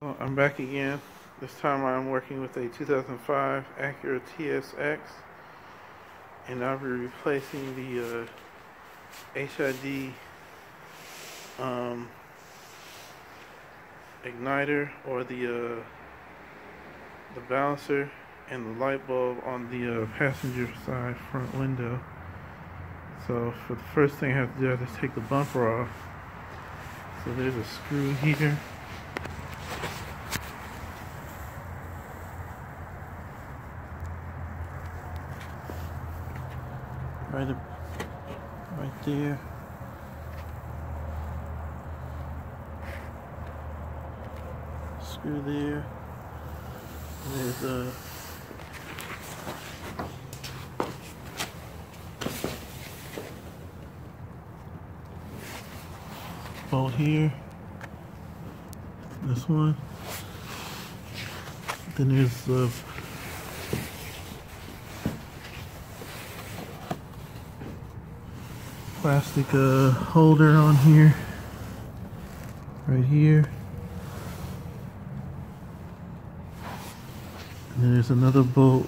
Well, I'm back again. This time I'm working with a 2005 Acura TSX, and I'll be replacing the HID igniter, or the balancer and the light bulb on the passenger side front window. So for the first thing I have to do is take the bumper off. So there's a screw here. Right there. Screw there. There's a bolt here. This one. Then there's the plastic holder on here, right here. And then there's another bolt.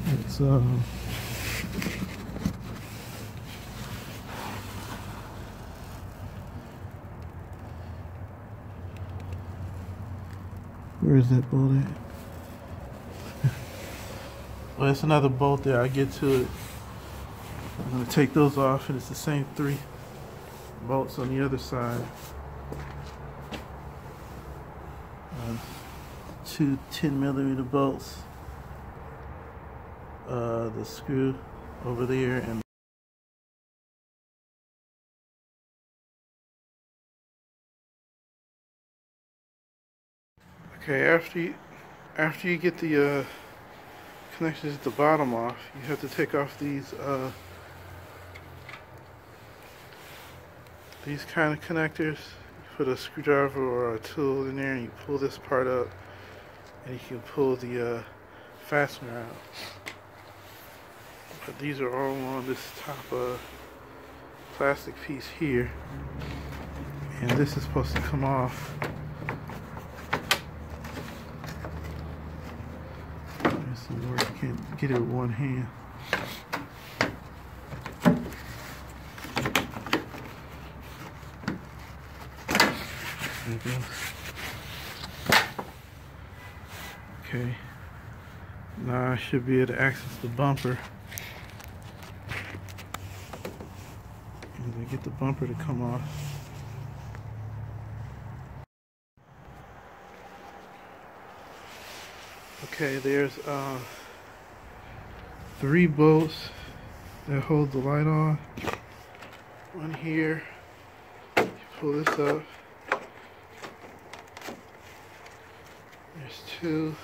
It's where is that bolt at? Well, it's another bolt there. I'll get to it. I'm going to take those off, and it's the same 3 bolts on the other side. 2 10mm bolts. The screw over there, and okay, after you get the connections at the bottom off, you have to take off these kind of connectors. You put a screwdriver or a tool in there and you pull this part up, and you can pull the fastener out. But these are all on this top plastic piece here, and this is supposed to come off. Let's see where you can get it with one hand. There it goes. Okay. Now I should be able to access the bumper. And I get the bumper to come off. Okay, there's 3 bolts that hold the light on. One here. You pull this up. There's 2.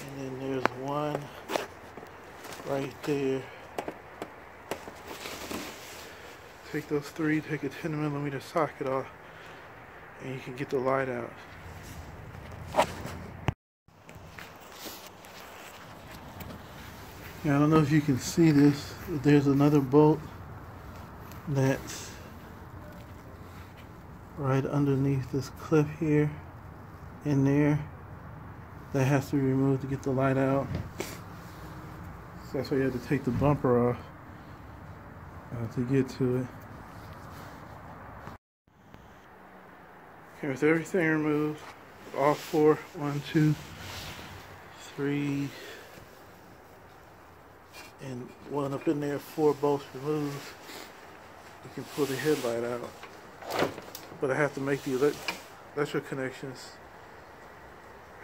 And then there's 1 right there. Take those 3, take a 10mm socket off, and you can get the light out. Now, I don't know if you can see this, but there's another bolt that's right underneath this clip here, in there, that has to be removed to get the light out. So that's why you have to take the bumper off to get to it. Okay, with everything removed, all 4, 1, 2, 3, and 1 up in there, 4 bolts removed, you can pull the headlight out. But I have to make the electrical connections.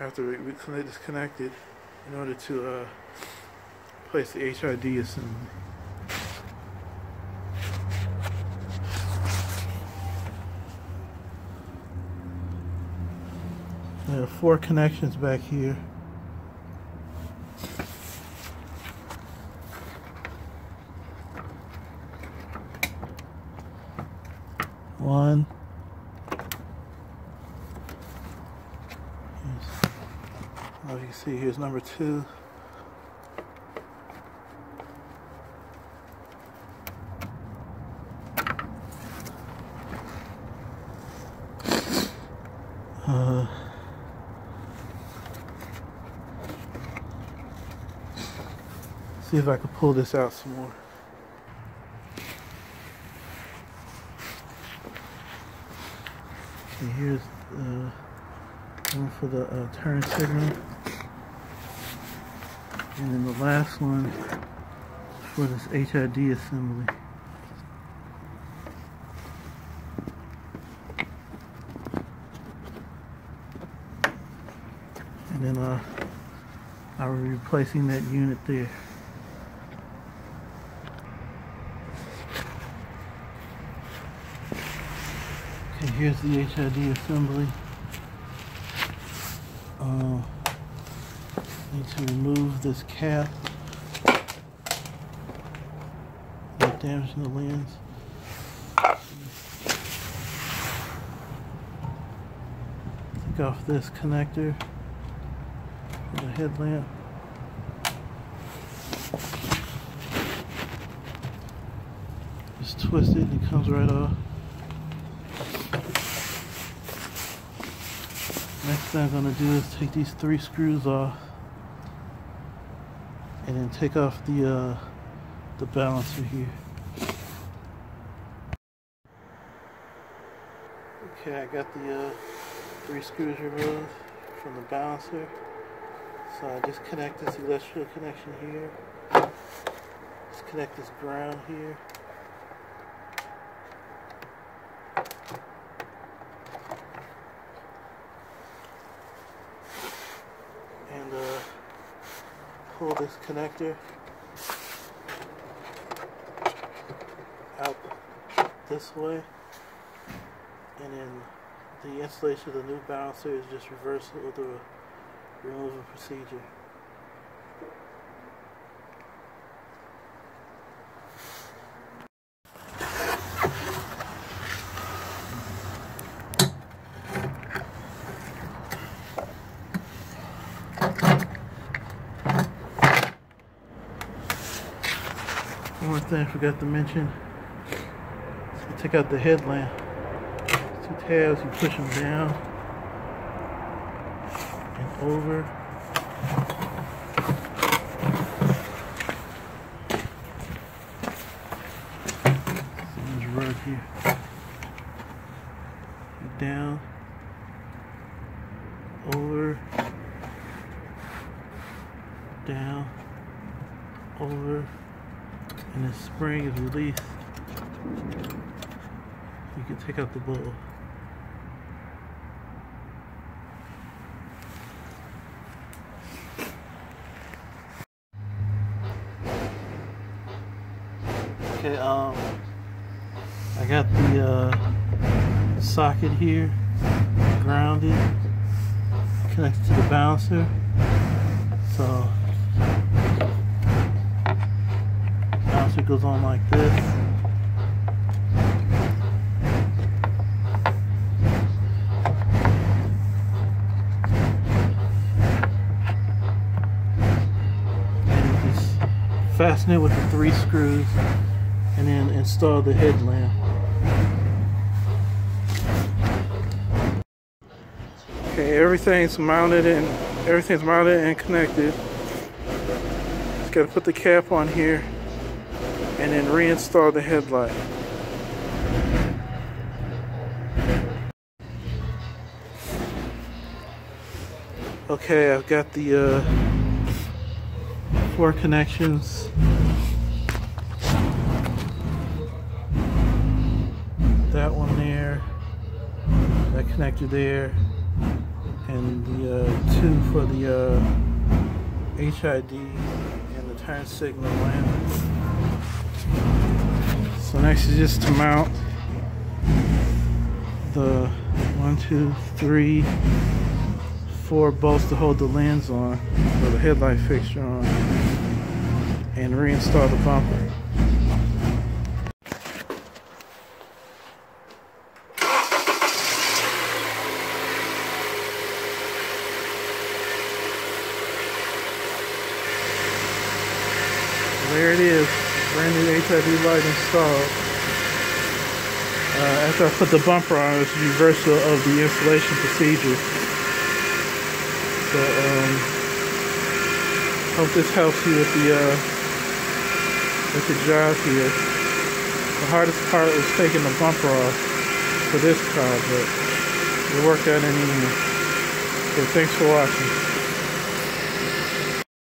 I have to disconnect it in order to place the HID assembly. There are 4 connections back here. One. As you can see, here's number 2. See if I can pull this out some more. Okay, here's one for the turn signal, and then the last one for this HID assembly. And then I'll be replacing that unit there. Okay, here's the HID assembly. Need to remove this cap. Not damaging the lens. Take off this connector for the headlamp. Just twist it and it comes right off. Next thing I'm going to do is take these 3 screws off and then take off the balancer here. Okay, I got the 3 screws removed from the balancer. So I just connect this electrical connection here. Just connect this ground here. Pull this connector out this way, and then the installation of the new balancer is just reversal of the removal procedure. One more thing I forgot to mention. So you take out the headlamp. 2 tabs, you push them down and over. So there's a rug here. Down, over, down, over. And the spring is released. You can take out the bowl. Okay, I got the socket here grounded, connected to the balancer. So it goes on like this. And just fasten it with the 3 screws and then install the headlamp. Okay, everything's mounted and connected. Just gotta put the cap on here and then reinstall the headlight. Okay, I've got the 4 connections. That one there, that connector there, and the 2 for the HID and the turn signal lamp. So next is just to mount the 1, 2, 3, 4 bolts to hold the lens on, or the headlight fixture on, and reinstall the bumper. There it is, brand new HID light installed. after I put the bumper on, it's a reversal of the installation procedure. So, hope this helps you with the job here. The hardest part was taking the bumper off for this car, but it worked out in the end. So thanks for watching.